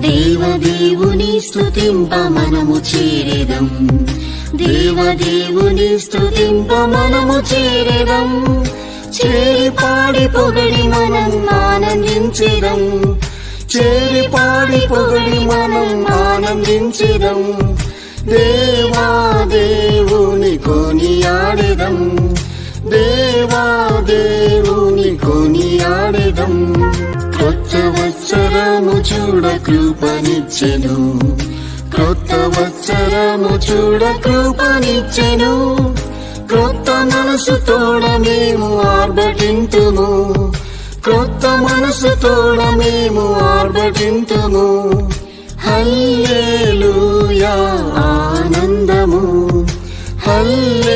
దేవదేవుని స్తుతింప మనము చేరెదం, దేవదేవుని స్తుతింప మనము చేరెదం. చేరి పాడి పొగడి మనం ఆనందించెదం, చేరి పాడి పొగడి మనం ఆనందించెదం. దేవా దేవుని కొనియాడెదం, దేవా దేవుని కొనియాడెదం. క్రొత్త వత్సరము చూడ కృపనిచ్చెను, క్రొత్త వత్సరము చూడ కృపనిచ్చెను. క్రొత్త మనసు తోడ మేము ఆర్భటింతుము, క్రొత్త మనసు తోడ మేము ఆర్భటింతుము. హల్లెలూయా ఆనందము, హల్లెలూయా